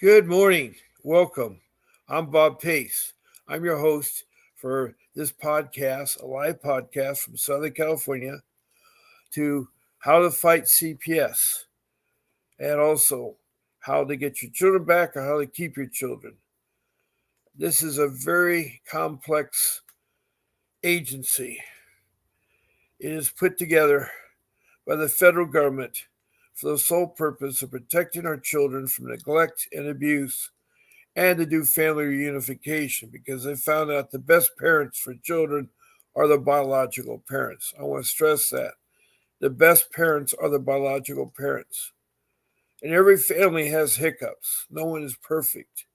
Good morning. Welcome. I'm Bob Pace. I'm your host for this podcast, a live podcast from Southern California to how to fight CPS and also how to get your children back or how to keep your children. This is a very complex agency. It is put together by the federal government for the sole purpose of protecting our children from neglect and abuse and to do family reunification because they found out the best parents for children are the biological parents. I want to stress that. The best parents are the biological parents. And every family has hiccups. No one is perfect.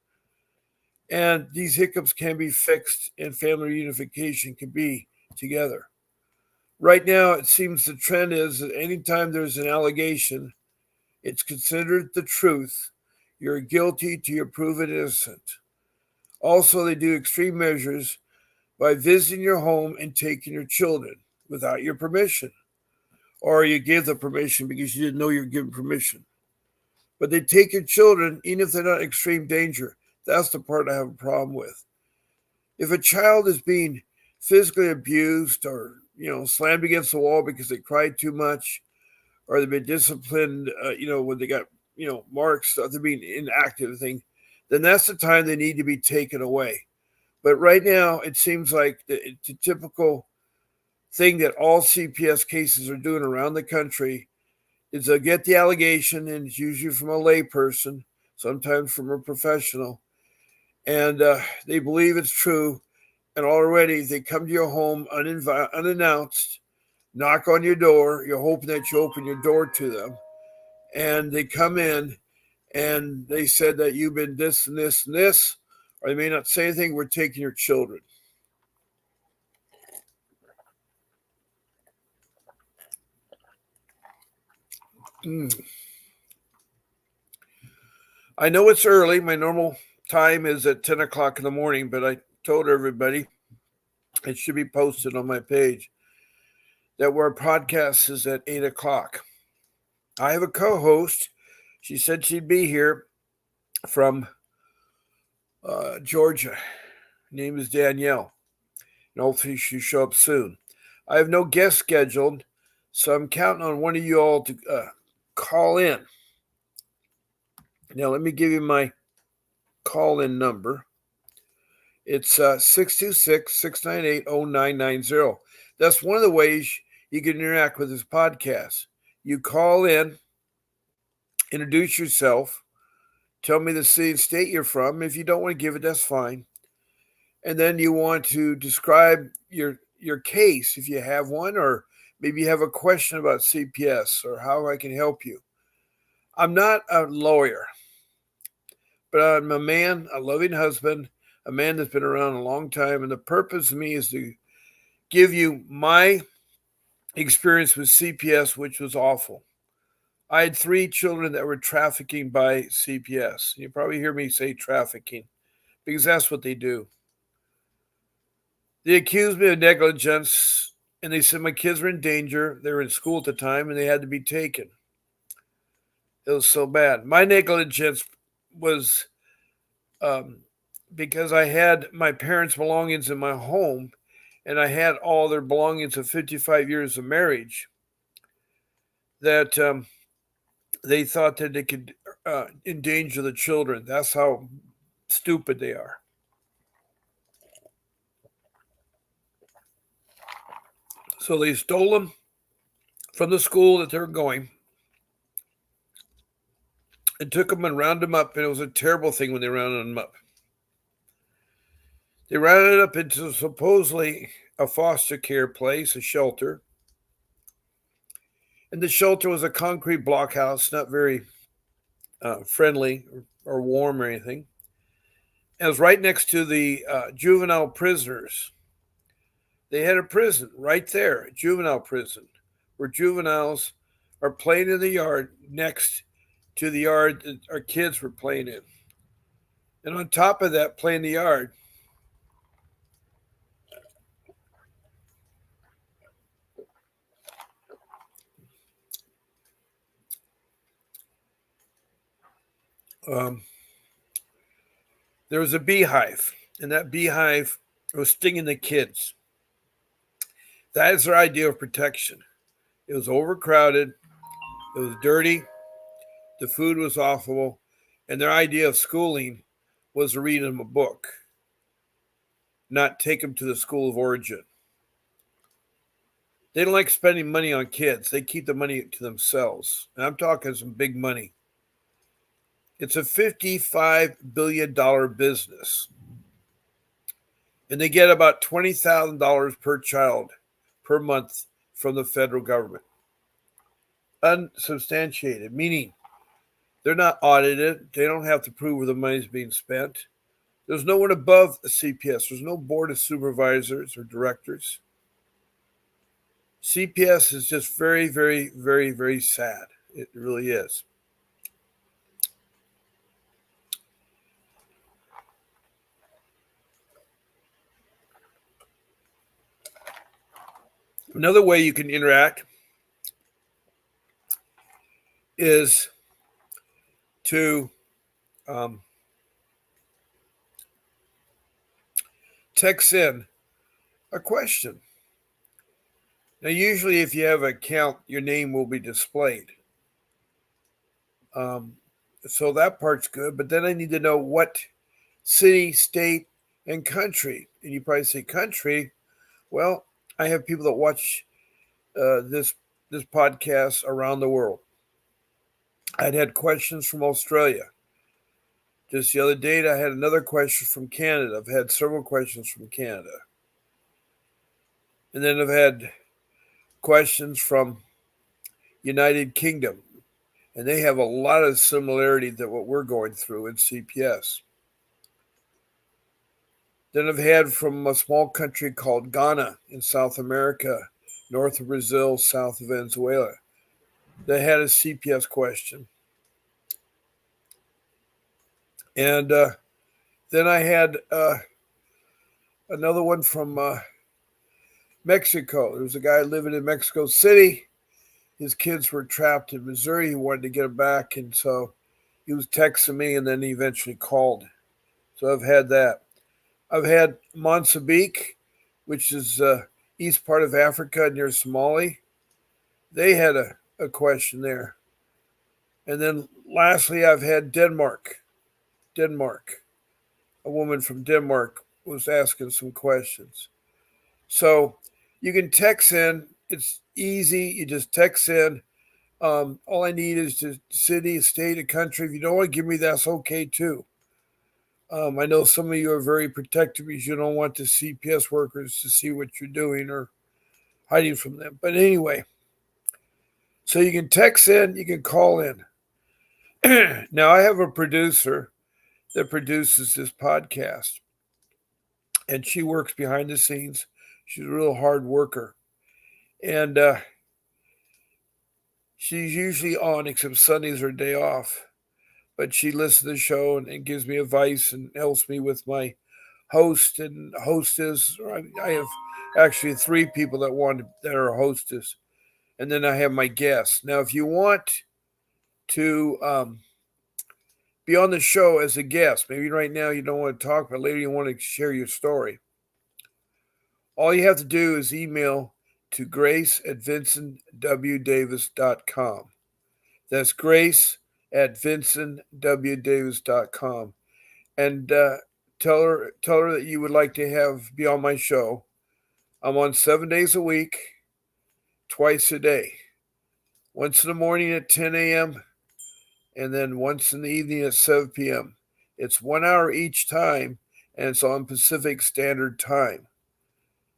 And these hiccups can be fixed, and family reunification can be together. Right now, it seems the trend is that anytime there's an allegation, it's considered the truth. You're guilty till you're proven innocent. Also, they do extreme measures by visiting your home and taking your children without your permission. Or you give the permission because you didn't know you were given permission. But they take your children even if they're not in extreme danger. That's the part I have a problem with. If a child is being physically abused or, slammed against the wall because they cried too much or they've been disciplined, when they got, marks, they're being inactive thing, then that's the time they need to be taken away. But right now, it seems like it's a typical thing that all CPS cases are doing around the country is they'll get the allegation, and it's usually from a layperson, sometimes from a professional, and they believe it's true. And already they come to your home unannounced, knock on your door. You're hoping that you open your door to them, and they come in and they said that you've been this and this and this, or they may not say anything. We're taking your children. I know it's early. My normal time is at 10 o'clock in the morning, but I told everybody it should be posted on my page that our podcast is at 8 o'clock. I have a co host. She said she'd be here from Georgia. Her name is Danielle. And hopefully she'll show up soon. I have no guest scheduled, so I'm counting on one of you all to call in. Now, let me give you my call in number. It's 626 698 0990. That's one of the ways you can interact with this podcast. You call in, introduce yourself, tell me the city and state you're from. If you don't want to give it, that's fine. And then you want to describe your case if you have one, or maybe you have a question about CPS or how I can help you. I'm not a lawyer, but I'm a man, a loving husband, a man that's been around a long time. And the purpose of me is to give you my experience with CPS, which was awful. I had 3 children that were trafficking by CPS. You probably hear me say trafficking because that's what they do. They accused me of negligence, and they said my kids were in danger. They were in school at the time, and they had to be taken. It was so bad. My negligence was because I had my parents' belongings in my home, and I had all their belongings of 55 years of marriage, that they thought that they could endanger the children. That's how stupid they are. So they stole them from the school that they were going and took them and rounded them up. And it was a terrible thing when they rounded them up. They rounded up into supposedly a foster care place, a shelter. And the shelter was a concrete blockhouse, not very friendly or warm or anything. It was right next to the juvenile prisoners. They had a prison right there, a juvenile prison, where juveniles are playing in the yard next to the yard that our kids were playing in. And on top of that, playing the yard, um, There was a beehive, and that beehive was stinging the kids. That is their idea of protection. It was overcrowded, it was dirty, the food was awful, and their idea of schooling was to read them a book, not take them to the school of origin. They don't like spending money on kids. They keep the money to themselves. And I'm talking some big money. It's a $55 billion business. And they get about $20,000 per child per month from the federal government. Unsubstantiated, meaning they're not audited. They don't have to prove where the money is being spent. There's no one above the CPS. There's no board of supervisors or directors. CPS is just very, very, very, very sad. It really is. Another way you can interact is to text in a question. Now, usually if you have an account, your name will be displayed. So that part's good. But then I need to know what city, state, and country. And you probably say country. Well, I have people that watch this podcast around the world. I'd had questions from Australia. Just the other day, I had another question from Canada. I've had several questions from Canada. And then I've had questions from United Kingdom. And they have a lot of similarity to what we're going through in CPS. Then I've had from a small country called Ghana in South America, north of Brazil, south of Venezuela. They had a CPS question. And then I had another one from Mexico. There was a guy living in Mexico City. His kids were trapped in Missouri. He wanted to get them back. And so he was texting me, and then he eventually called. So I've had that. I've had Mozambique, which is east part of Africa near Somalia. They had a question there. And then lastly, I've had Denmark. A woman from Denmark was asking some questions. So you can text in. It's easy. You just text in. All I need is the city, state, a country. If you don't want to give me that's okay too. I know some of you are very protective because you don't want the CPS workers to see what you're doing or hiding from them. But anyway, so you can text in, you can call in. Now, I have a producer that produces this podcast, and she works behind the scenes. She's a real hard worker. And she's usually on, except Sundays are day off. But she listens to the show and gives me advice and helps me with my host and hostess. I have actually 3 people that are hostess, and then I have my guests. Now, if you want to be on the show as a guest, maybe right now you don't want to talk, but later you want to share your story, all you have to do is email to grace@vincentwdavis.com. That's grace@vincentwdavis.com. And tell her that you would like to be on my show. I'm on 7 days a week, twice a day. Once in the morning at 10 a.m. and then once in the evening at 7 p.m. It's 1 hour each time, and it's on Pacific Standard Time.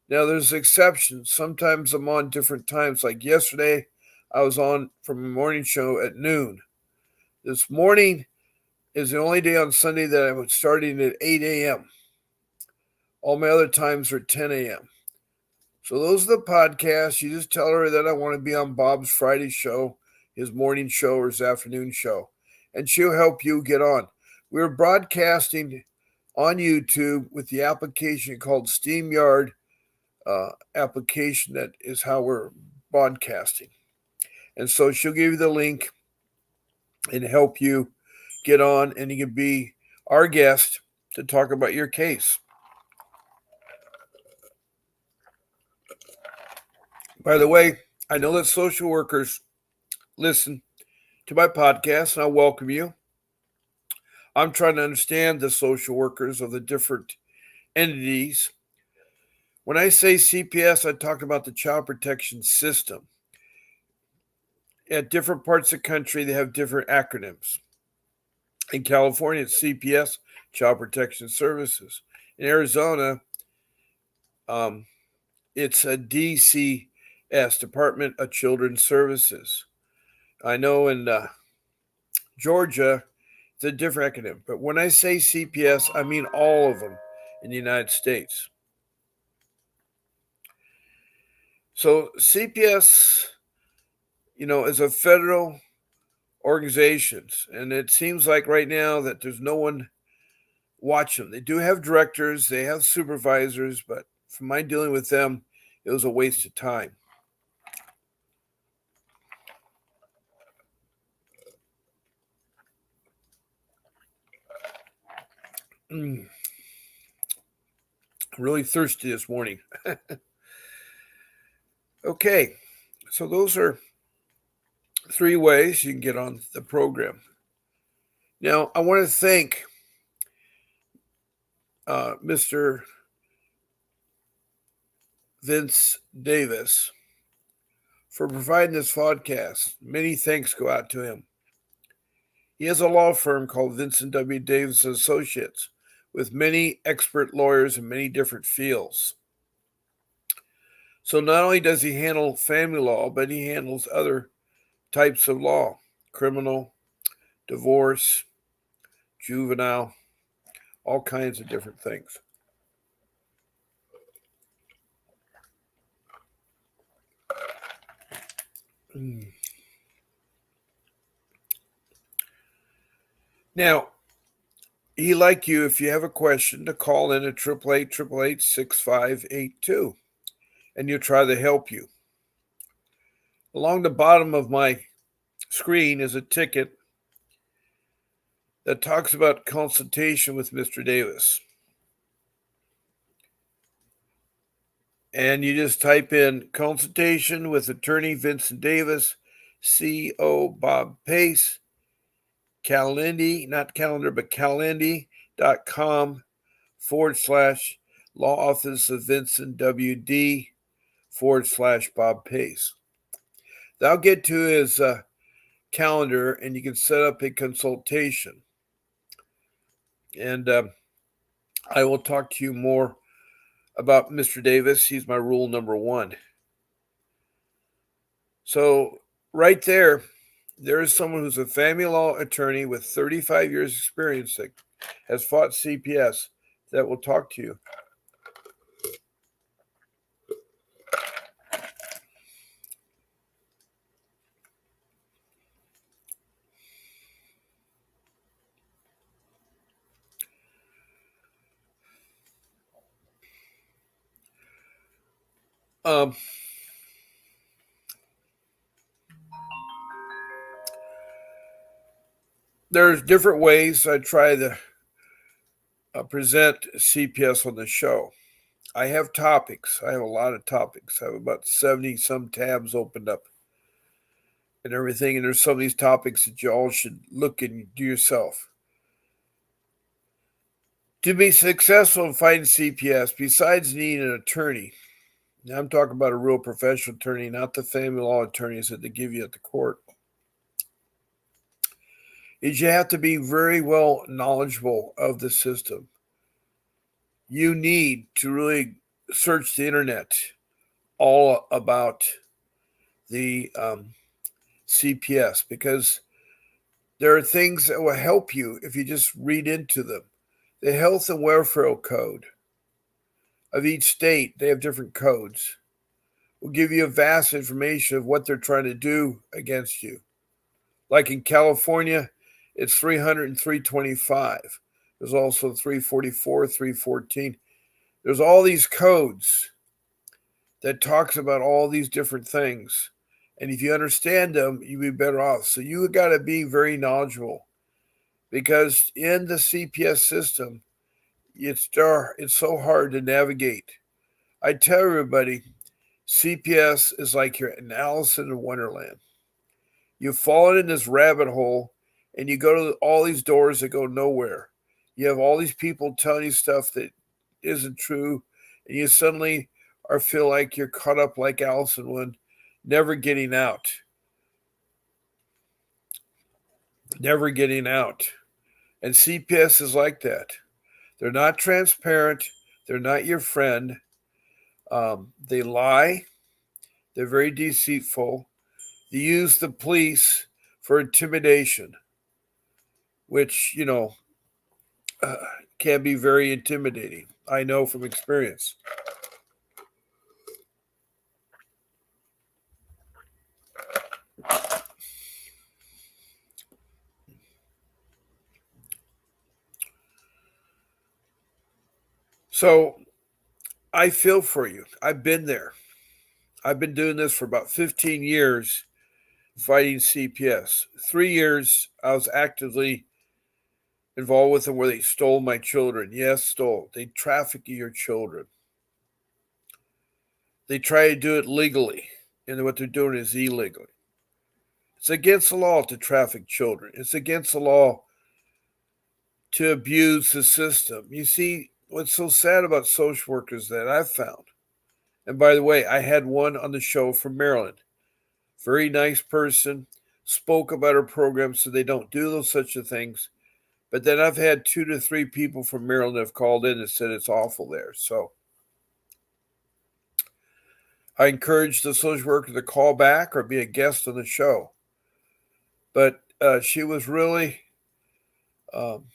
Now, there's exceptions. Sometimes I'm on different times. Like yesterday, I was on from a morning show at noon. This morning is the only day on Sunday that I'm starting at 8 a.m. All my other times are 10 a.m. So those are the podcasts. You just tell her that I want to be on Bob's Friday show, his morning show, or his afternoon show, and she'll help you get on. We're broadcasting on YouTube with the application called StreamYard application. That is how we're broadcasting. And so she'll give you the link and help you get on, and you can be our guest to talk about your case. By the way, I know that social workers listen to my podcast, and I welcome you. I'm trying to understand the social workers of the different entities. When I say CPS, I talk about the child protection system. At different parts of the country, they have different acronyms. In California, it's CPS, Child Protection Services. In Arizona, it's a DCS, Department of Children's Services. I know in Georgia, it's a different acronym. But when I say CPS, I mean all of them in the United States. So CPS, is a federal organization. And it seems like right now that there's no one watching them. They do have directors, they have supervisors, but from my dealing with them, it was a waste of time. I'm really thirsty this morning. Okay, so those are 3 ways you can get on the program. Now, I want to thank Mr. Vince Davis for providing this podcast. Many thanks go out to him. He has a law firm called Vincent W. Davis Associates with many expert lawyers in many different fields. So not only does he handle family law, but he handles other types of law: criminal, divorce, juvenile, all kinds of different things. Now, he'd like you, if you have a question, to call in at 888-888-6582, and he'll try to help you. Along the bottom of my screen is a ticket that talks about consultation with Mr. Davis. And you just type in consultation with attorney Vincent Davis, CO Bob Pace, Calendly, not calendar, but calendly.com/law office of Vincent WD/Bob Pace. That'll get to his calendar, and you can set up a consultation. And I will talk to you more about Mr. Davis. He's my rule number 1. So right there is someone who's a family law attorney with 35 years experience that has fought CPS that will talk to you. There's different ways I try to present CPS on the show. I have topics. I have a lot of topics. I have about 70 some tabs opened up and everything. And there's some of these topics that you all should look and do yourself. To be successful in fighting CPS, besides needing an attorney, now I'm talking about a real professional attorney, not the family law attorneys that they give you at the court, is you have to be very well knowledgeable of the system. You need to really search the internet all about the CPS, because there are things that will help you if you just read into them. The Health and Welfare Code of each state, they have different codes, will give you a vast information of what they're trying to do against you. Like in California, it's 300 and 325. There's also 344, 314. There's all these codes that talks about all these different things. And if you understand them, you'll be better off. So you got to be very knowledgeable, because in the CPS system, it's so hard to navigate. I tell everybody, CPS is like you're an Alice in Wonderland. You've fallen in this rabbit hole, and you go to all these doors that go nowhere. You have all these people telling you stuff that isn't true, and you suddenly are feel like you're caught up like Alice in Wonderland, never getting out. Never getting out. And CPS is like that. They're not transparent. They're not your friend. They lie. They're very deceitful. They use the police for intimidation, which, uh, can be very intimidating. I know from experience. So I feel for you. I've been there. I've been doing this for about 15 years fighting CPS. 3 years I was actively involved with them where they stole my children. Yes, stole. They traffic your children. They try to do it legally, and what they're doing is illegally. It's against the law to traffic children. It's against the law to abuse the system. You see, what's so sad about social workers that I've found, and by the way, I had one on the show from Maryland. Very nice person, spoke about her program so they don't do those such of things. But then I've had 2 to 3 people from Maryland have called in and said it's awful there. So I encourage the social worker to call back or be a guest on the show. But she was really, um,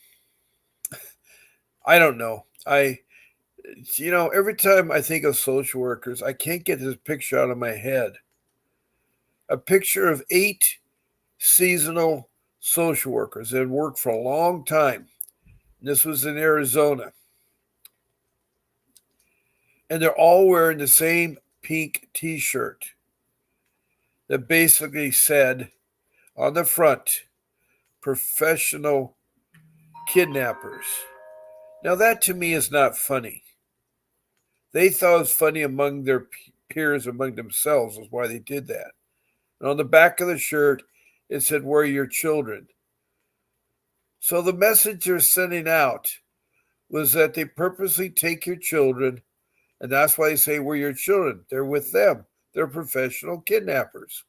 I don't know. Every time I think of social workers, I can't get this picture out of my head. A picture of 8 seasonal social workers that had worked for a long time. This was in Arizona. And they're all wearing the same pink t-shirt that basically said on the front, professional kidnappers. Now that to me is not funny. They thought it was funny among their peers, among themselves, is why they did that. And on the back of the shirt, it said, "Where are your children?" So the message they're sending out was that they purposely take your children, and that's why they say, "Where are your children?" They're with them. They're professional kidnappers.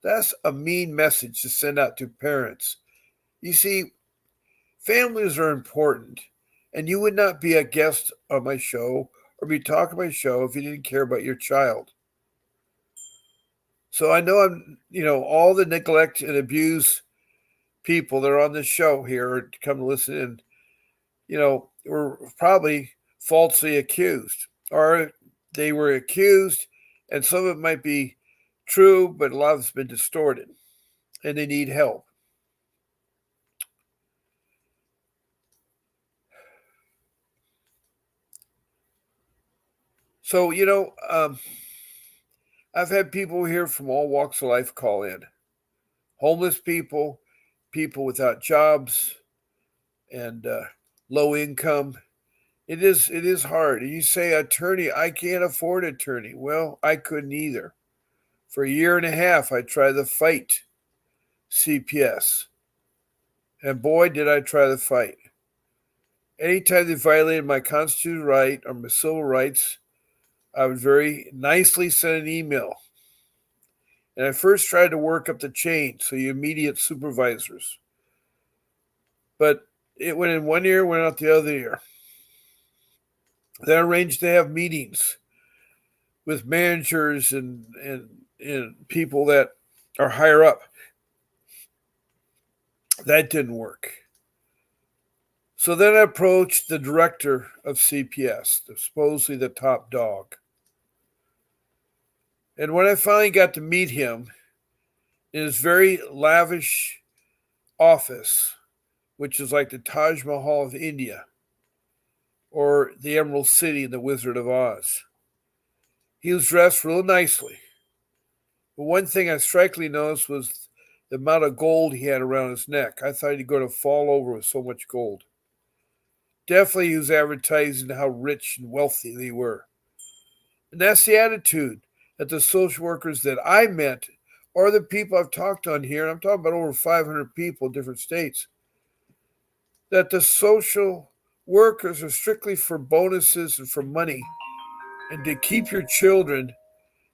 That's a mean message to send out to parents. You see, families are important, and you would not be a guest on my show or be talking on my show if you didn't care about your child. So I know all the neglect and abuse people that are on this show here or come to listen in, were probably falsely accused, or they were accused, and some of it might be true, but a lot of it's been distorted, and they need help. So, I've had people here from all walks of life call in. Homeless people, people without jobs, and low income. It is hard. You say, attorney, I can't afford an attorney. Well, I couldn't either. For a year and a half, I tried to fight CPS. And boy, did I try to fight. Anytime they violated my constitutional right or my civil rights, I would very nicely send an email. And I first tried to work up the chain, so your immediate supervisors. But it went in one ear, went out the other ear. They arranged to have meetings with managers and people that are higher up. That didn't work. So then I approached the director of CPS, supposedly the top dog. And when I finally got to meet him in his very lavish office, which is like the Taj Mahal of India or the Emerald City in the Wizard of Oz, he was dressed real nicely. But one thing I strikingly noticed was the amount of gold he had around his neck. I thought he'd going to fall over with so much gold. definitely use advertising how rich and wealthy they were. And that's the attitude that the social workers that I met or the people I've talked on here, and I'm talking about over 500 people in different states, that the social workers are strictly for bonuses and for money and to keep your children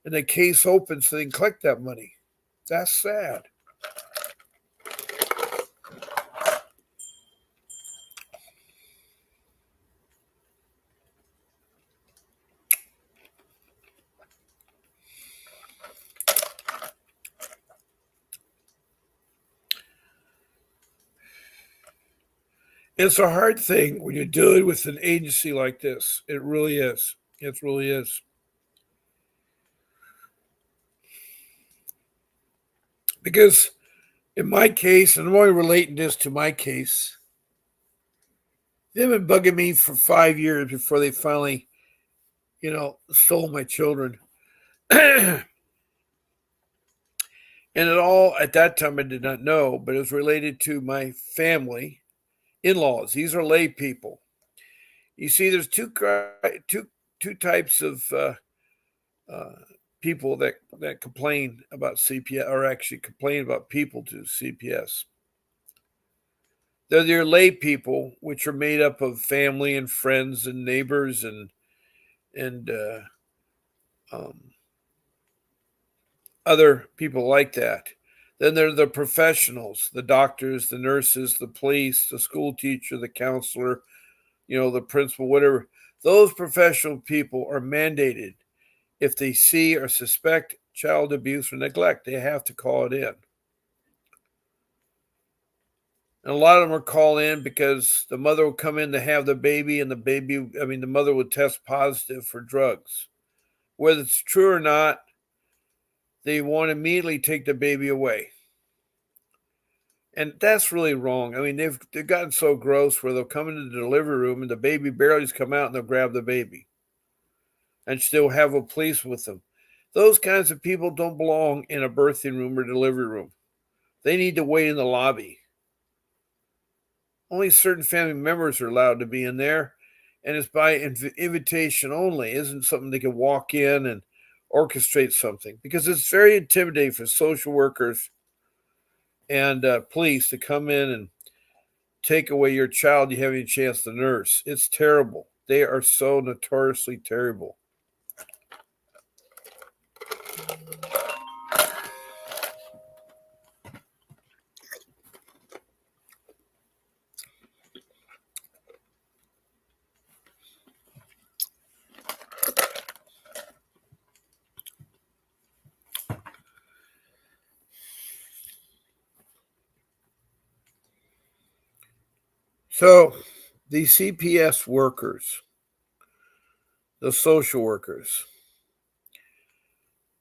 in a case open so they can collect that money. That's sad. It's a hard thing when you're dealing with an agency like this. It really is. It really is. Because in my case, and I'm only relating this to my case, they've been bugging me for 5 years before they finally, stole my children. And it all, at that time, I did not know, but it was related to my family, in laws. These are lay people. You see, there's two types of uh, people that complain about CPS, or actually complain about people to CPS. They're your lay people, which are made up of family and friends and neighbors and um, other people like that. Then there are the professionals, the doctors, the nurses, the police, the school teacher, the counselor, the principal, whatever. Those professional people are mandated if they see or suspect child abuse or neglect, they have to call it in. And a lot of them are called in because the mother will come in to have the baby, and the mother would test positive for drugs. Whether it's true or not, they want to immediately take the baby away. And that's really wrong. I mean, they've gotten so gross where they'll come into the delivery room and the baby barely's come out and they'll grab the baby and still have a police with them. Those kinds of people don't belong in a birthing room or delivery room. They need to wait in the lobby. Only certain family members are allowed to be in there, and it's by invitation only. It isn't something they can walk in and orchestrate something, because it's very intimidating for social workers and police to come in and take away your child you have any chance to nurse. It's terrible. They are so notoriously terrible. So, the CPS workers, the social workers,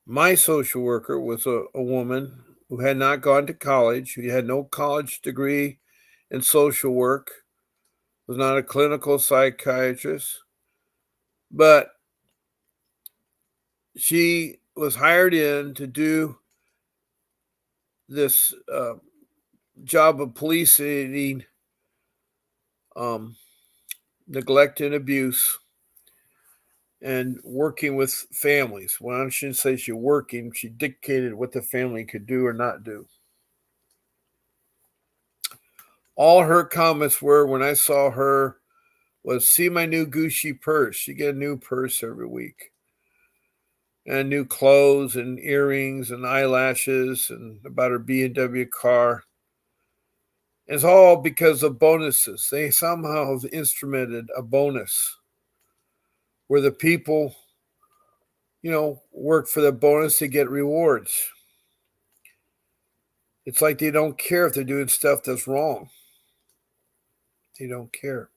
my social worker was a woman who had not gone to college, who had no college degree in social work, was not a clinical psychiatrist, but she was hired in to do this job of policing um, neglect and abuse and working with families. Well, I shouldn't say she working, she dictated what the family could do or not do. All her comments were when I saw her was, see my new Gucci purse. She get a new purse every week. And new clothes and earrings and eyelashes and about her BMW car. It's all because of bonuses. They somehow have instrumented a bonus where the people, work for the bonus to get rewards. It's like they don't care if they're doing stuff that's wrong. They don't care.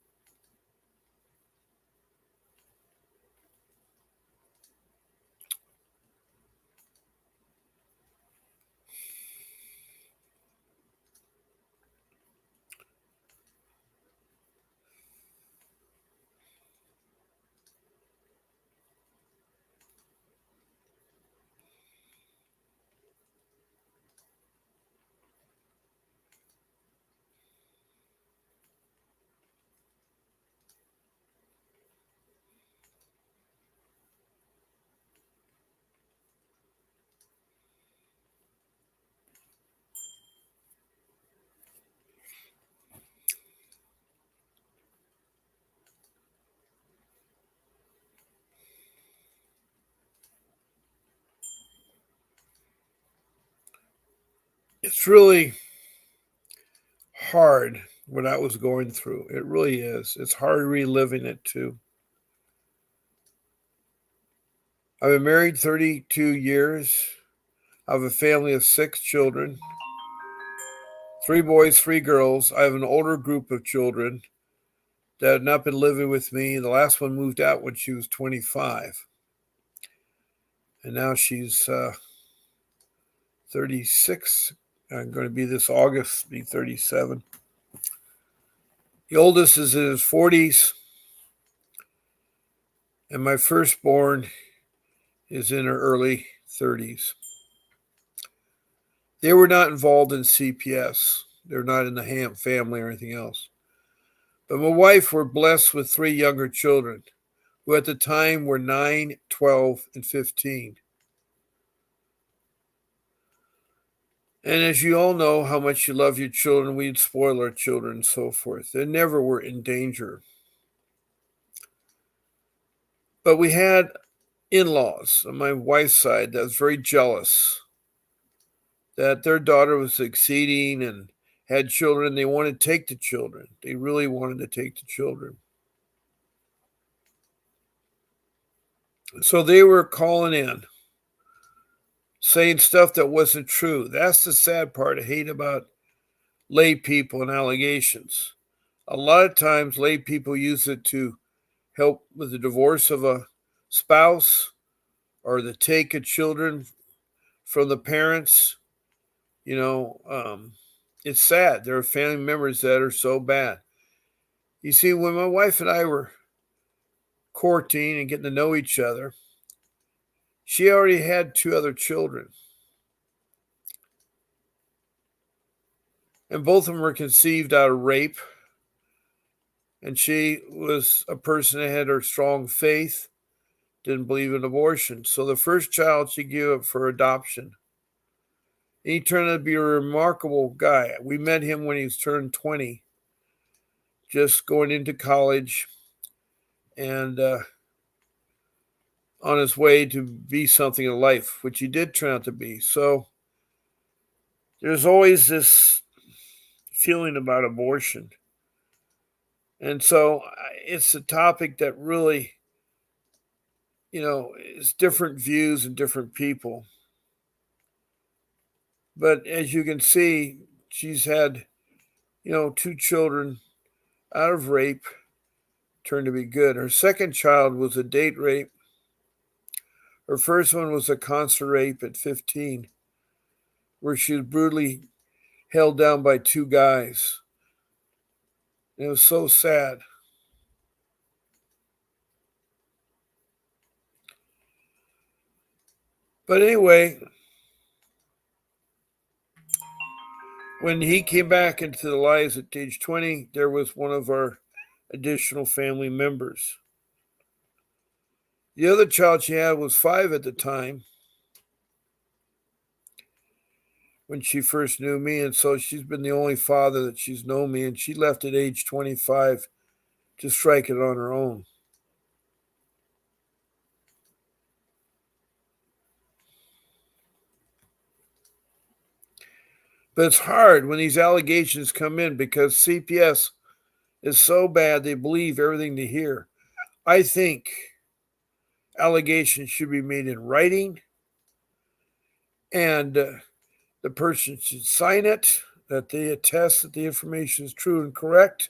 It's really hard what I was going through. It really is. It's hard reliving it too. I've been married 32 years. I have a family of 6 children, 3 boys, 3 girls. I have an older group of children that have not been living with me. The last one moved out when she was 25. And now she's 36. I'm going to be this August, be 37. The oldest is in his 40s. And my firstborn is in her early 30s. They were not involved in CPS. They're not in the Ham family or anything else. But my wife were blessed with 3 younger children, who at the time were 9, 12, and 15. And as you all know how much you love your children, we'd spoil our children and so forth. They never were in danger. But we had in-laws on my wife's side that was very jealous that their daughter was succeeding and had children. They wanted to take the children. They really wanted to take the children. So they were calling in, saying stuff that wasn't true. That's the sad part I hate about lay people and allegations. A lot of times lay people use it to help with the divorce of a spouse or the take of children from the parents. It's sad. There are family members that are so bad. You see, when my wife and I were courting and getting to know each other, she already had 2 other children. And both of them were conceived out of rape. And she was a person that had her strong faith, didn't believe in abortion. So the first child she gave up for adoption. And he turned out to be a remarkable guy. We met him when he was turned 20, just going into college and on his way to be something in life, which he did turn out to be. So there's always this feeling about abortion. And so it's a topic that really, is different views and different people. But as you can see, she's had, 2 children out of rape, turned to be good. Her second child was a date rape. Her first one was a concert rape at 15, where she was brutally held down by 2 guys. And it was so sad. But anyway, when he came back into the lives at age 20, there was one of our additional family members. The other child she had was 5 at the time when she first knew me, and so she's been the only father that she's known me, and she left at age 25 to strike it on her own. But it's hard when these allegations come in because CPS is so bad they believe everything they hear. I think allegations should be made in writing, and the person should sign it, that they attest that the information is true and correct.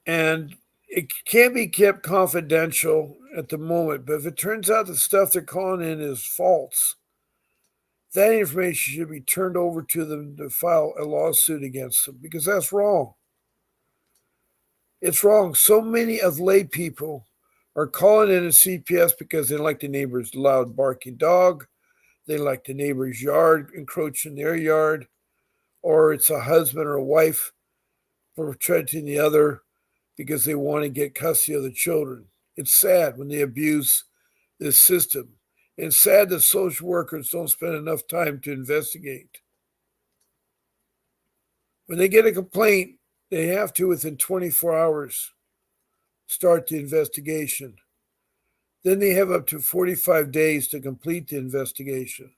And it can be kept confidential at the moment, but if it turns out the stuff they're calling in is false, that information should be turned over to them to file a lawsuit against them because that's wrong. It's wrong. So many of lay people are calling in a CPS because they like the neighbor's loud barking dog, they like the neighbor's yard encroaching their yard, or it's a husband or a wife protecting the other because they want to get custody of the children. It's sad when they abuse this system. It's sad that social workers don't spend enough time to investigate. When they get a complaint, they have to, within 24 hours, start the investigation. Then they have up to 45 days to complete the investigation.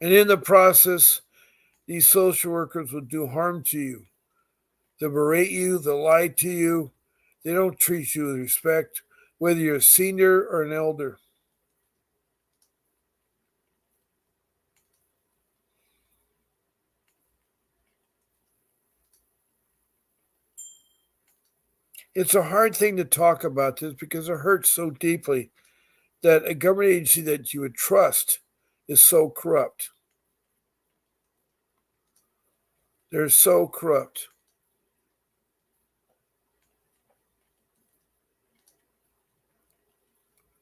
And in the process, these social workers will do harm to you. They'll berate you, they'll lie to you, they don't treat you with respect, whether you're a senior or an elder. It's a hard thing to talk about this because it hurts so deeply that a government agency that you would trust is so corrupt. They're so corrupt.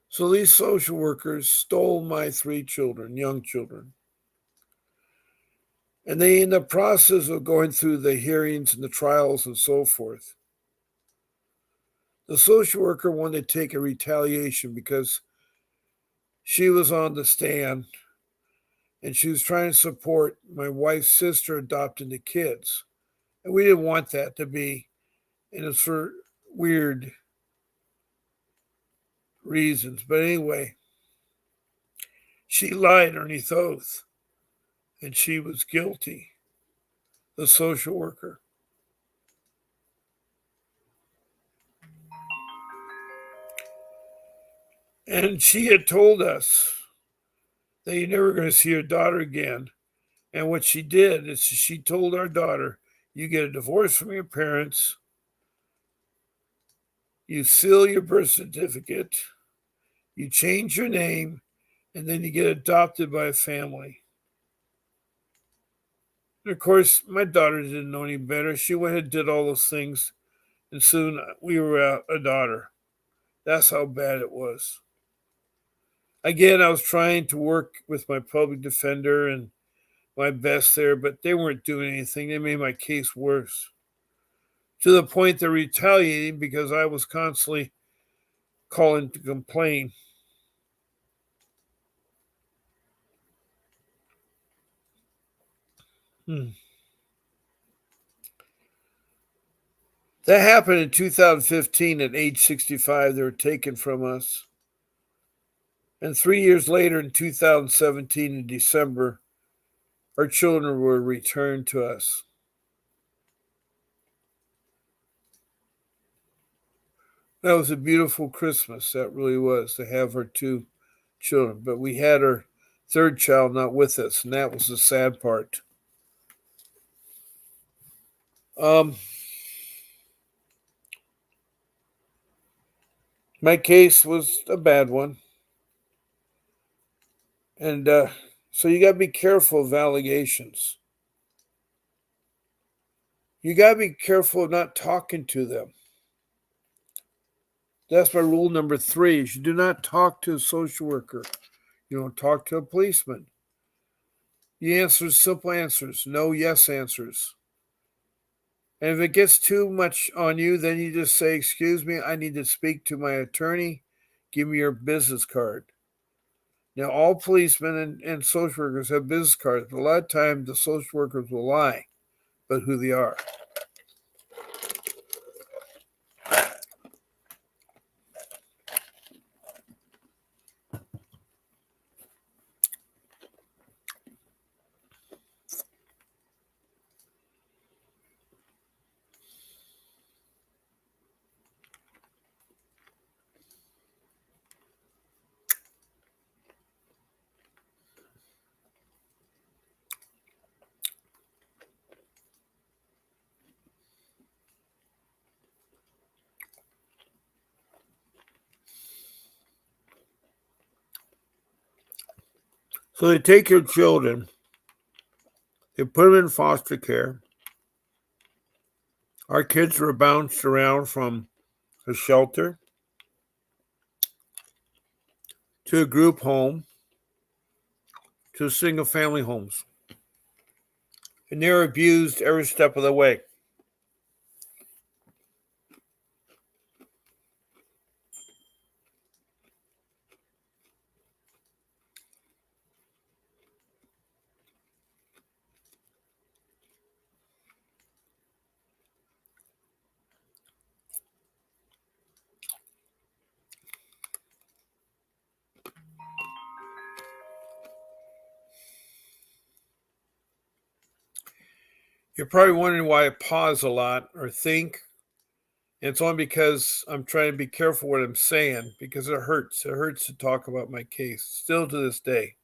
So these social workers stole my 3 children, young children. And they, in the process of going through the hearings and the trials and so forth, the social worker wanted to take a retaliation because she was on the stand and she was trying to support my wife's sister adopting the kids. And we didn't want that to be, and it's for weird reasons. But anyway, she lied underneath oath and she was guilty, the social worker. And she had told us that you're never going to see your daughter again. And what she did is she told our daughter, you get a divorce from your parents, you seal your birth certificate, you change your name, and then you get adopted by a family. And of course, my daughter didn't know any better. She went and did all those things, and soon we were a daughter. That's how bad it was. Again, I was trying to work with my public defender and my best there, but they weren't doing anything. They made my case worse. To the point they're retaliating because I was constantly calling to complain. Hmm. That happened in 2015 at age 65. They were taken from us. And 3 years later, in 2017, in December, our children were returned to us. That was a beautiful Christmas. That really was, to have our 2 children. But we had our 3rd child not with us, and that was the sad part. My case was a bad one. And so you got to be careful of allegations. You got to be careful of not talking to them. That's my rule number 3 is you do not talk to a social worker. You don't talk to a policeman. You answer simple answers, no yes answers. And if it gets too much on you, then you just say, excuse me, I need to speak to my attorney. Give me your business card. Now, all policemen and social workers have business cards, but a lot of times the social workers will lie about who they are. So they take your children, they put them in foster care. Our kids were bounced around from a shelter to a group home to single family homes. And they're abused every step of the way. You're probably wondering why I pause a lot or think. And it's only because I'm trying to be careful what I'm saying because it hurts. It hurts to talk about my case, still to this day.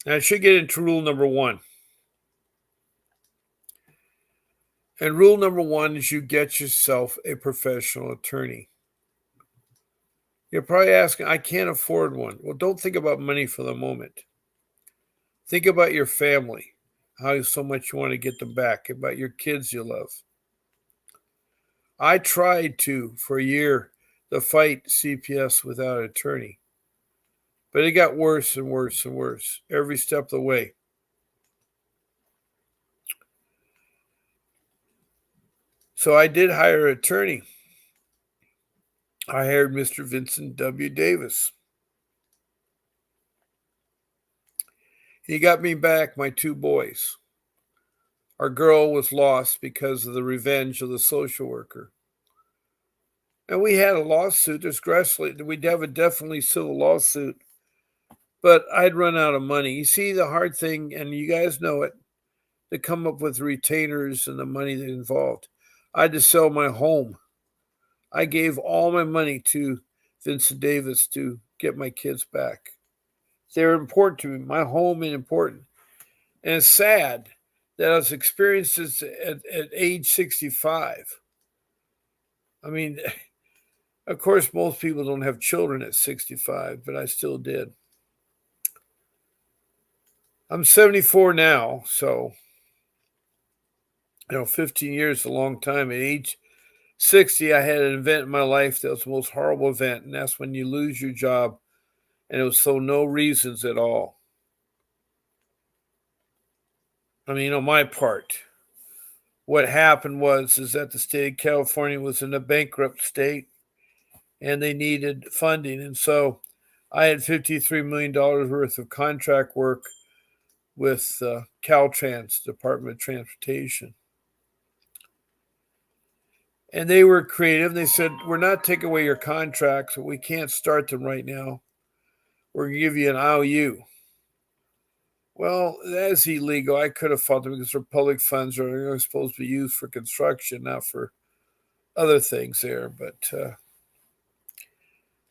And I should get into rule number one. And rule number one is you get yourself a professional attorney. You're probably asking, I can't afford one. Well, don't think about money for the moment. Think about your family, how so much you want to get them back, about your kids you love. I tried for a year, to fight CPS without an attorney, but it got worse and worse and worse every step of the way. So I did hire an attorney. I hired Mr. Vincent W. Davis. He got me back my two boys. Our girl was lost because of the revenge of the social worker. And we had a lawsuit. We'd have a definitely civil lawsuit, but I'd run out of money. You see, the hard thing, and you guys know it, to come up with retainers and the money that involved. I had to sell my home. I gave all my money to Vincent Davis to get my kids back. They're important to me. My home is important. And it's sad that I was experiencing this at age 65. I mean, of course, most people don't have children at 65, but I still did. I'm 74 now, so 15 years is a long time. At age 60, I had an event in my life that was the most horrible event, and that's when you lose your job, and it was for no reasons at all. I mean, on my part, what happened is that the state of California was in a bankrupt state, and they needed funding, and so I had $53 million worth of contract work with Caltrans, Department of Transportation. And they were creative. They said, we're not taking away your contracts, but we can't start them right now. We're going to give you an IOU. Well, that's illegal. I could have fought them because they're public funds are supposed to be used for construction, not for other things there. But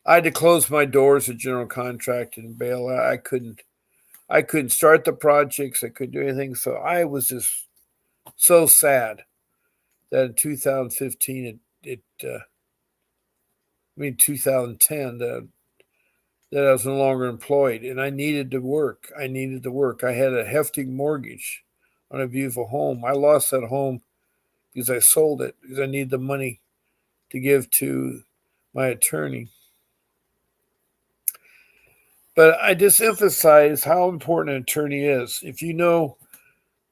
I had to close my doors at general contract and bail out. I couldn't start the projects. I couldn't do anything. So I was just so sad that in 2015, 2010, that I was no longer employed, and I needed to work. I had a hefty mortgage on a beautiful home. I lost that home because I sold it because I needed the money to give to my attorney. But I just emphasize how important an attorney is. If you know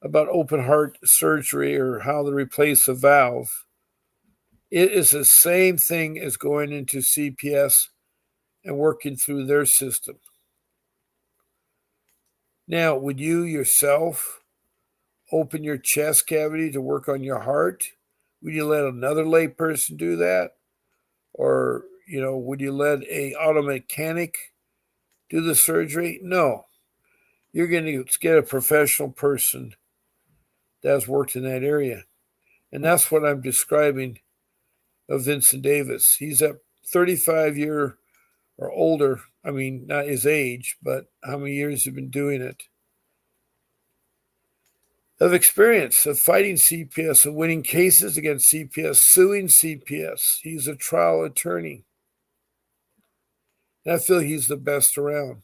about open heart surgery or how to replace a valve, it is the same thing as going into CPS and working through their system. Now, would you yourself open your chest cavity to work on your heart? Would you let another layperson do that? Or, would you let a auto mechanic do the surgery? No. You're going to get a professional person that's worked in that area. And that's what I'm describing of Vincent Davis. He's a 35-year or older. I mean, not his age, but how many years he's been doing it. Of experience of fighting CPS and winning cases against CPS, suing CPS. He's a trial attorney. And I feel he's the best around.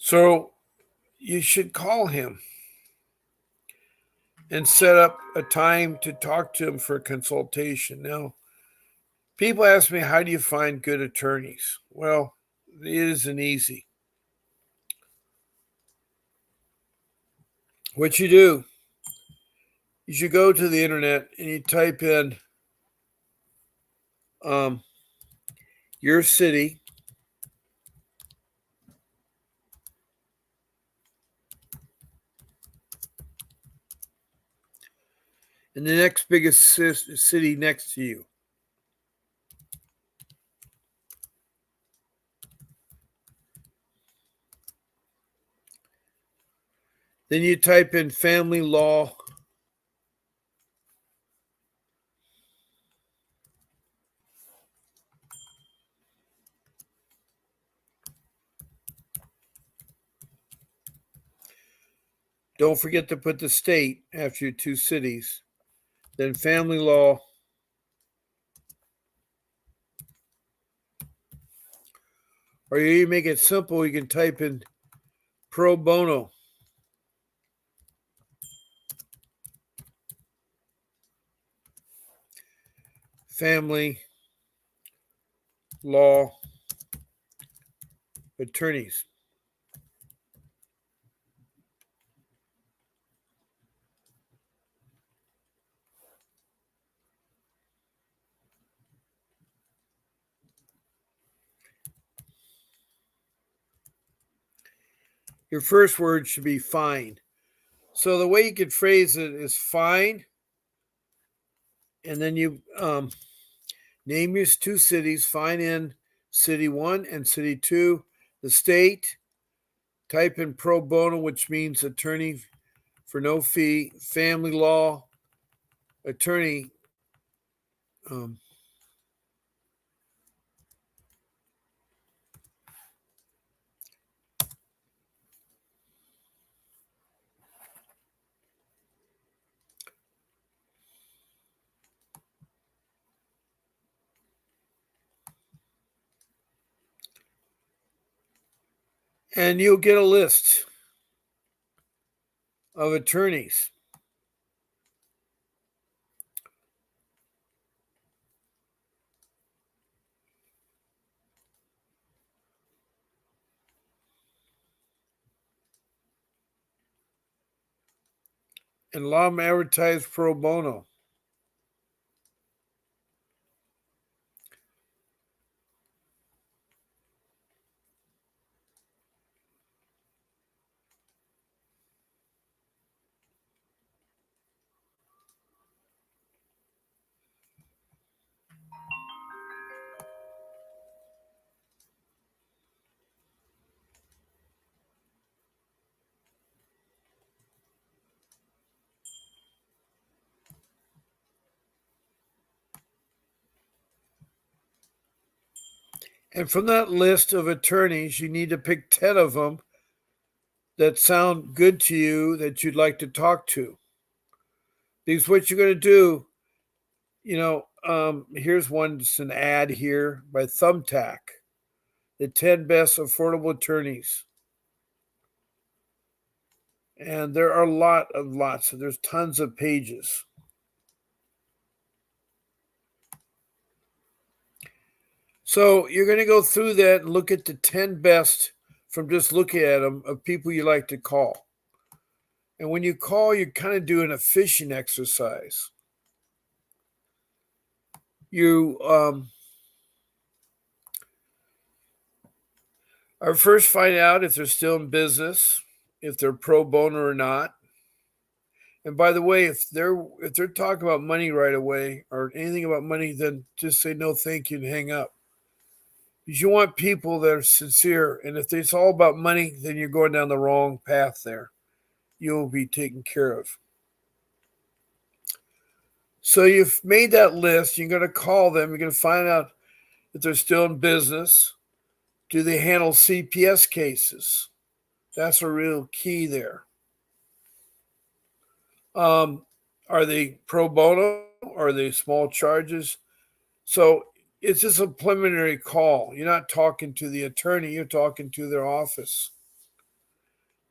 So you should call him and set up a time to talk to him for a consultation. Now, people ask me, how do you find good attorneys? Well, it isn't easy. What you do is you go to the internet and you type in your city, and the next biggest city next to you. Then you type in family law. Don't forget to put the state after your two cities. Then family law. Or you make it simple, you can type in pro bono. Family law attorneys. Your first word should be fine. So the way you could phrase it is fine, and then you name your two cities, fine in city 1 and city 2, the state, type in pro bono, which means attorney for no fee, family law attorney. And you'll get a list of attorneys. And a lot of them advertise pro bono. And from that list of attorneys, you need to pick 10 of them that sound good to you that you'd like to talk to. Because what you're going to do, here's one, just an ad here by Thumbtack, the 10 best affordable attorneys. And there are lots. So there's tons of pages. So you're going to go through that and look at the 10 best from just looking at them of people you like to call. And when you call, you're kind of doing a fishing exercise. You are first find out if they're still in business, if they're pro bono or not. And by the way, if they're talking about money right away or anything about money, then just say no, thank you, and hang up. Because you want people that are sincere, and if it's all about money, then you're going down the wrong path there. You'll be taken care of. So you've made that list. You're going to call them. You're going to find out if they're still in business. Do they handle CPS cases? That's a real key there. Are they pro bono? Are they small charges? So it's just a preliminary call. You're not talking to the attorney. You're talking to their office.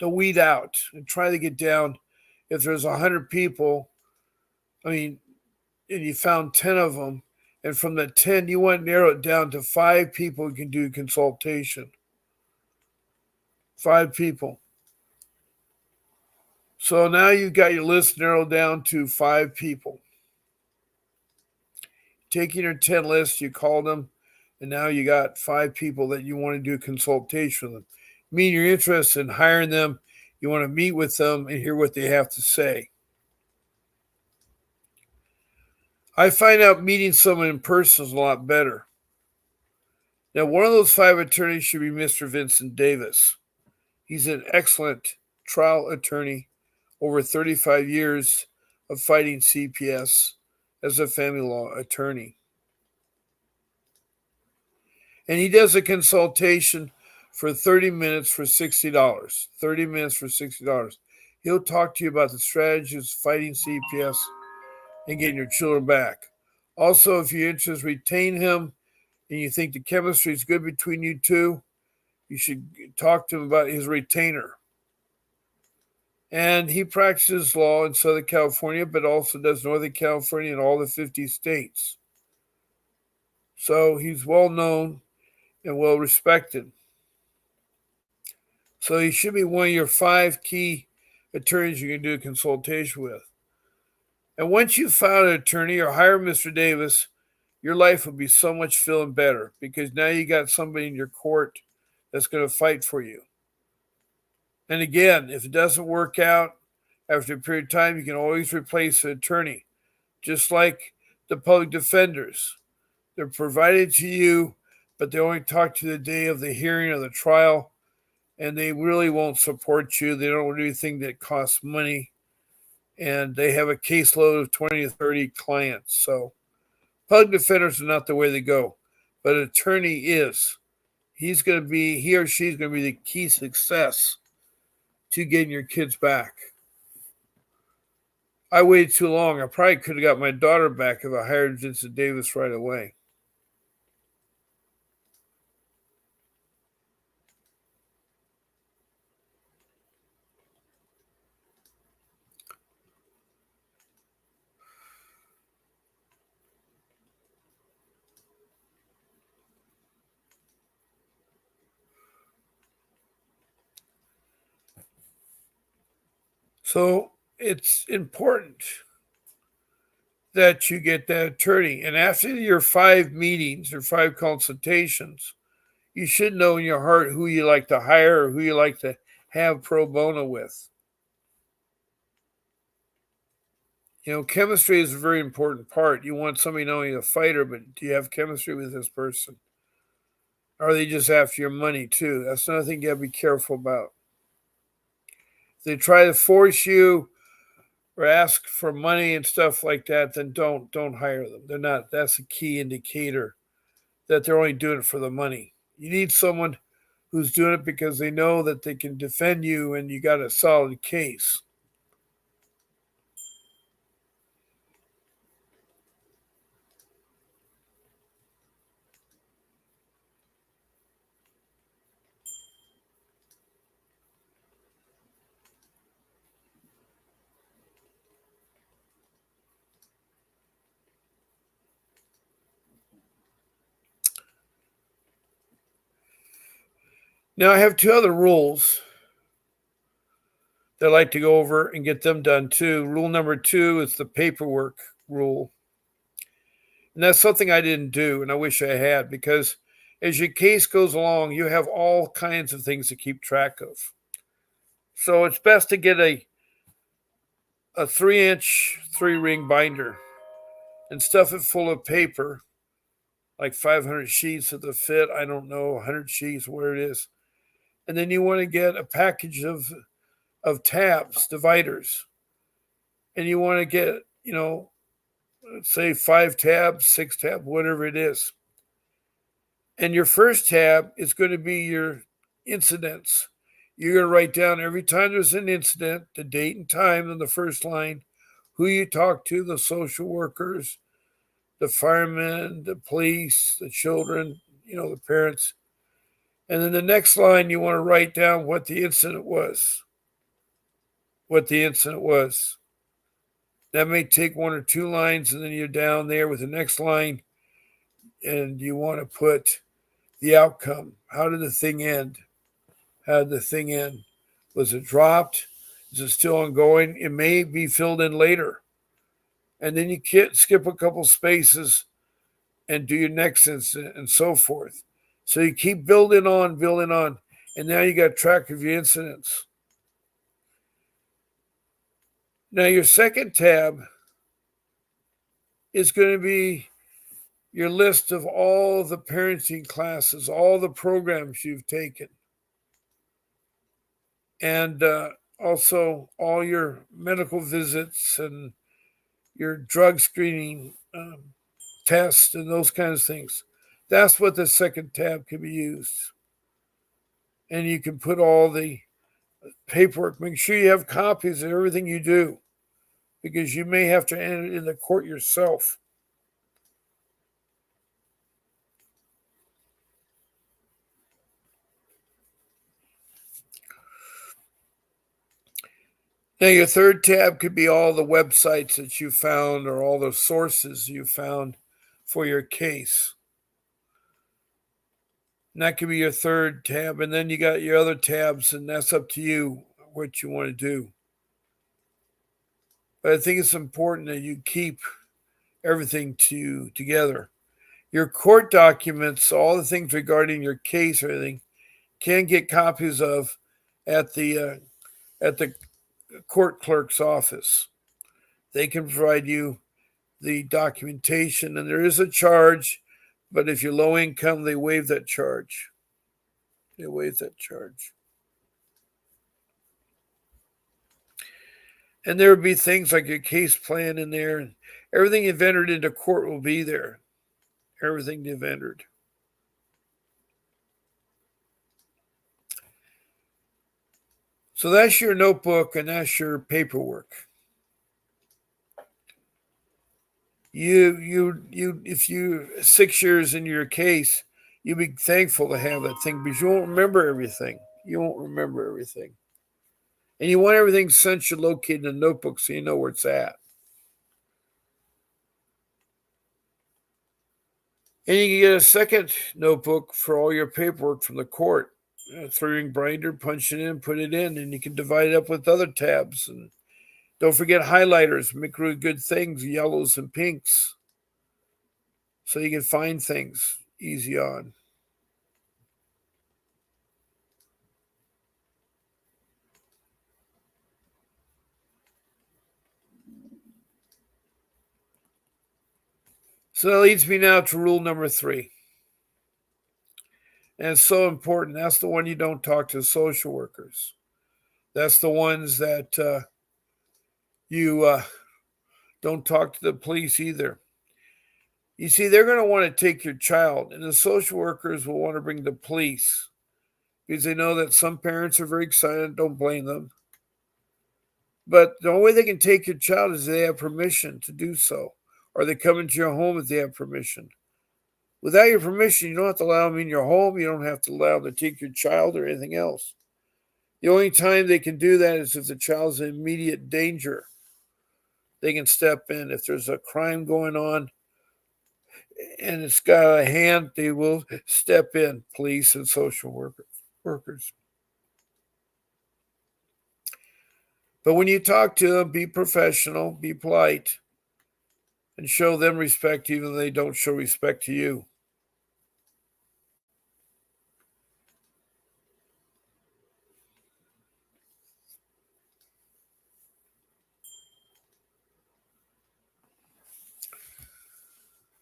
weed out and try to get down. If there's 100 people, and you found 10 of them, and from the 10, you want to narrow it down to 5 people who can do consultation. 5 people. So now you've got your list narrowed down to 5 people. Taking your 10 list, you call them, and now you got 5 people that you want to do consultation with them. Mean you're interested in hiring them, you want to meet with them and hear what they have to say. I find out meeting someone in person is a lot better. Now, one of those 5 attorneys should be Mr. Vincent Davis. He's an excellent trial attorney, over 35 years of fighting CPS as a family law attorney. And he does a consultation for 30 minutes for $60. 30 minutes for $60. He'll talk to you about the strategies of fighting CPS and getting your children back. Also, if you're interested, retain him and you think the chemistry is good between you two, you should talk to him about his retainer. And he practices law in Southern California, but also does Northern California and all the 50 states. So he's well known and well respected. So he should be one of your 5 key attorneys you can do a consultation with. And once you found an attorney or hire Mr. Davis, your life will be so much feeling better because now you got somebody in your court that's going to fight for you. And again, if it doesn't work out after a period of time, you can always replace an attorney, just like the public defenders. They're provided to you, but they only talk to you the day of the hearing or the trial, and they really won't support you. They don't do anything that costs money, and they have a caseload of 20 to 30 clients. So public defenders are not the way to go, but an attorney is. He or she's going to be the key success to getting your kids back. I waited too long. I probably could have got my daughter back if I hired Vincent Davis right away. So it's important that you get that attorney. And after your 5 meetings or 5 consultations, you should know in your heart who you like to hire or who you like to have pro bono with. Chemistry is a very important part. You want somebody not only a fighter, but do you have chemistry with this person? Or are they just after your money too? That's another thing you got to be careful about. If they try to force you or ask for money and stuff like that, then don't hire them. They're not. That's a key indicator that they're only doing it for the money. You need someone who's doing it because they know that they can defend you and you got a solid case. Now, I have 2 other rules that I like to go over and get them done too. Rule number 2 is the paperwork rule. And that's something I didn't do, and I wish I had, because as your case goes along, you have all kinds of things to keep track of. So it's best to get a 3-inch 3-ring binder and stuff it full of paper, like 500 sheets of the fit. I don't know, 100 sheets, where it is. And then you want to get a package of tabs, dividers. And you want to get, let's say 5 tabs, 6 tabs, whatever it is. And your first tab is going to be your incidents. You're going to write down every time there's an incident, the date and time on the first line, who you talk to, the social workers, the firemen, the police, the children, the parents. And then the next line, you want to write down what the incident was. what the incident was. That may take 1 or 2 lines, and then you're down there with the next line, and you want to put the outcome. How did the thing end? How did the thing end? Was it dropped? Is it still ongoing? It may be filled in later. And then you can't skip a couple spaces and do your next incident and so forth. So you keep building on, and now you got track of your incidents. Now your second tab is going to be your list of all the parenting classes, all the programs you've taken, and also all your medical visits and your drug screening tests and those kinds of things. That's what the second tab can be used. And you can put all the paperwork. Make sure you have copies of everything you do, because you may have to enter it in the court yourself. Now, your third tab could be all the websites that you found or all the sources you found for your case. And that could be your third tab. And then you got your other tabs, and that's up to you what you want to do. But I think it's important that you keep everything together. Your court documents, all the things regarding your case or anything, can get copies of at the court clerk's office. They can provide you the documentation, and there is a charge, but if you're low income, they waive that charge. And there would be things like your case plan in there, and everything you've entered into court will be there. Everything you've entered. So that's your notebook and that's your paperwork. If you 6 years into your case, you'll be thankful to have that thing, because you won't remember everything. And you want everything centrally located in a notebook so you know where it's at. And you can get a second notebook for all your paperwork from the court. 3-ring binder, punch it in, put it in, and you can divide it up with other tabs. And don't forget highlighters. Make really good things, yellows and pinks, so you can find things easy on. So that leads me now to rule number 3. And it's so important. That's the one you don't talk to social workers. That's the ones that you don't talk to the police either. You see, they're going to want to take your child, and the social workers will want to bring the police because they know that some parents are very excited. Don't blame them. But the only way they can take your child is if they have permission to do so, or they come into your home if they have permission. Without your permission, you don't have to allow them in your home. You don't have to allow them to take your child or anything else. The only time they can do that is if the child's in immediate danger. They can step in. If there's a crime going on and it's got a hand, they will step in, police and social workers. But when you talk to them, be professional, be polite, and show them respect even though they don't show respect to you.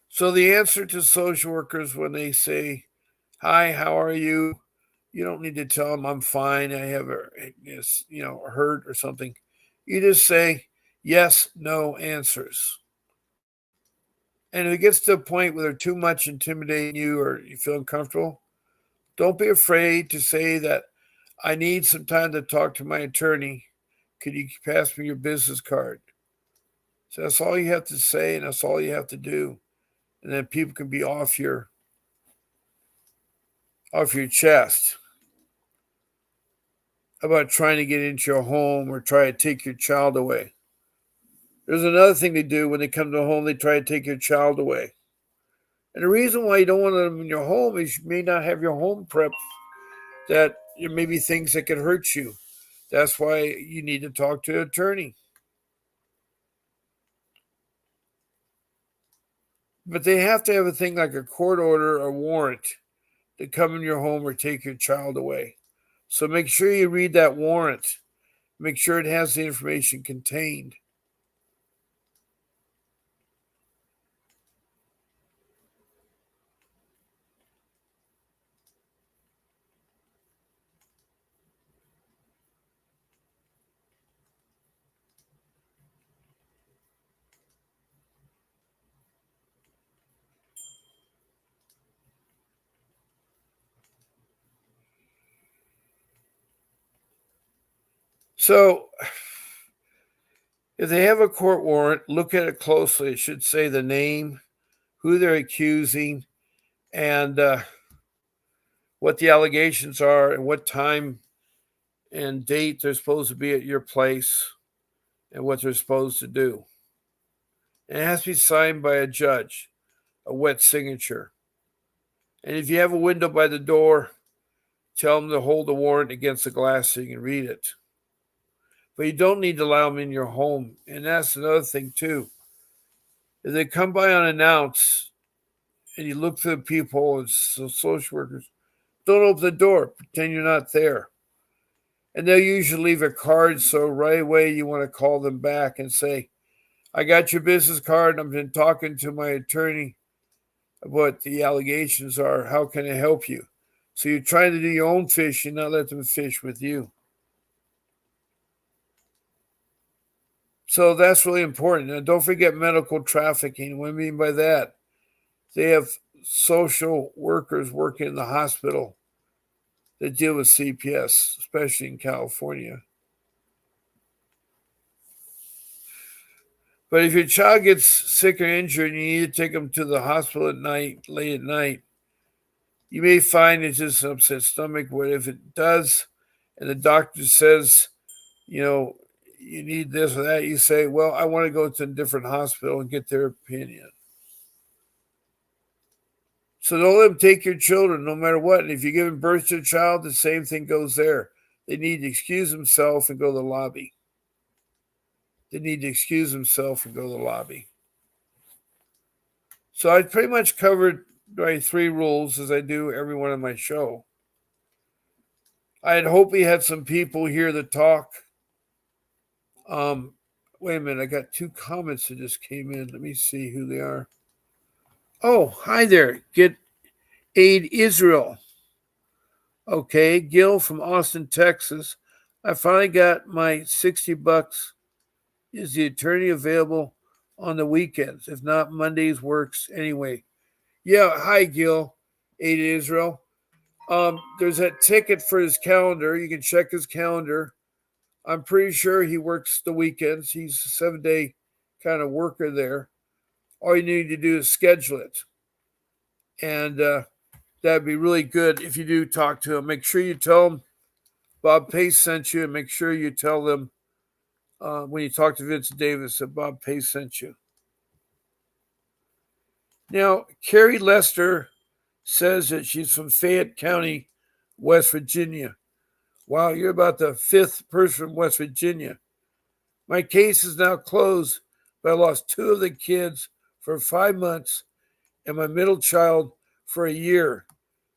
So the answer to social workers when they say, "Hi, how are you?" You don't need to tell them, "I'm fine. I have a hurt or something." You just say yes, no answers. And if it gets to a point where they're too much intimidating you or you feel uncomfortable, don't be afraid to say that I need some time to talk to my attorney. Could you pass me your business card? So that's all you have to say, and that's all you have to do. And then people can be off your chest. about trying to get into your home or try to take your child away. There's another thing they do when they come to a home, they try to take your child away. And the reason why you don't want them in your home is you may not have your home prepped, that there may be things that could hurt you. That's why you need to talk to an attorney. But they have to have a thing like a court order or warrant to come in your home or take your child away. So make sure you read that warrant. Make sure it has the information contained. So if they have a court warrant, look at it closely. It should say the name, who they're accusing, and what the allegations are, and what time and date they're supposed to be at your place, and what they're supposed to do. And it has to be signed by a judge, a wet signature. And if you have a window by the door, tell them to hold the warrant against the glass so you can read it. But you don't need to allow them in your home. And that's another thing, too. If they come by unannounced and you look for the people and social workers, don't open the door. Pretend you're not there. And they'll usually leave a card, so right away you want to call them back and say, I got your business card. I've been talking to my attorney about what the allegations are. How can I help you? So you're trying to do your own fishing, not let them fish with you. So that's really important. And don't forget medical trafficking. What I mean by that, they have social workers working in the hospital that deal with CPS, especially in California. But if your child gets sick or injured and you need to take them to the hospital at night, late at night, you may find it's just an upset stomach. But if it does, and the doctor says, you need this or that, you say, well, I want to go to a different hospital and get their opinion. So don't let them take your children no matter what. And if you're giving birth to a child, the same thing goes there. They need to excuse themselves and go to the lobby. So I pretty much covered my 3 rules as I do every one of my show. I had hoped we had some people here to talk. Wait a minute, I got 2 comments that just came in. Let me see who they are. Oh, hi there. Get Aid Israel. Okay, Gil from Austin, Texas. I finally got my $60. Is the attorney available on the weekends? If not, Mondays works anyway. Yeah, hi, Gil. Aid Israel. There's that ticket for his calendar. You can check his calendar. I'm pretty sure he works the weekends. He's a 7-day kind of worker there. All you need to do is schedule it. And that'd be really good if you do talk to him. Make sure you tell him Bob Pace sent you, and make sure you tell them when you talk to Vince Davis that Bob Pace sent you. Now, Carrie Lester says that she's from Fayette County, West Virginia. Wow, you're about the 5th person from West Virginia. My case is now closed, but I lost 2 of the kids for 5 months and my middle child for a year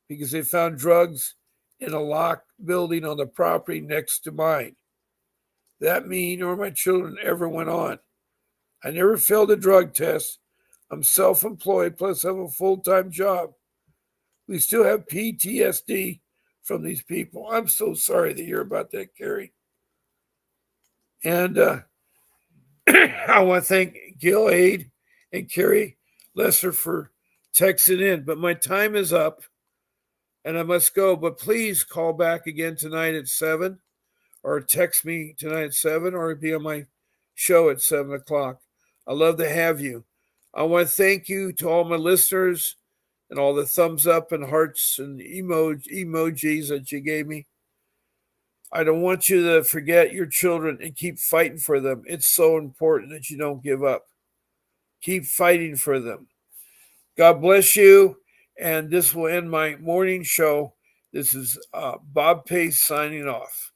because they found drugs in a locked building on the property next to mine. That me nor my children ever went on. I never failed a drug test. I'm self-employed, plus I have a full-time job. We still have PTSD from these people. I'm so sorry to hear about that, Carrie. And I want to thank Gil Aid and Carrie Lesser for texting in. But my time is up and I must go. But please call back again tonight at 7 or text me tonight at 7 or be on my show at 7 o'clock. I love to have you. I want to thank you to all my listeners and all the thumbs up and hearts and emojis that you gave me. I don't want you to forget your children and keep fighting for them. It's so important that you don't give up. Keep fighting for them. God bless you. And this will end my morning show. This is Bob Pace signing off.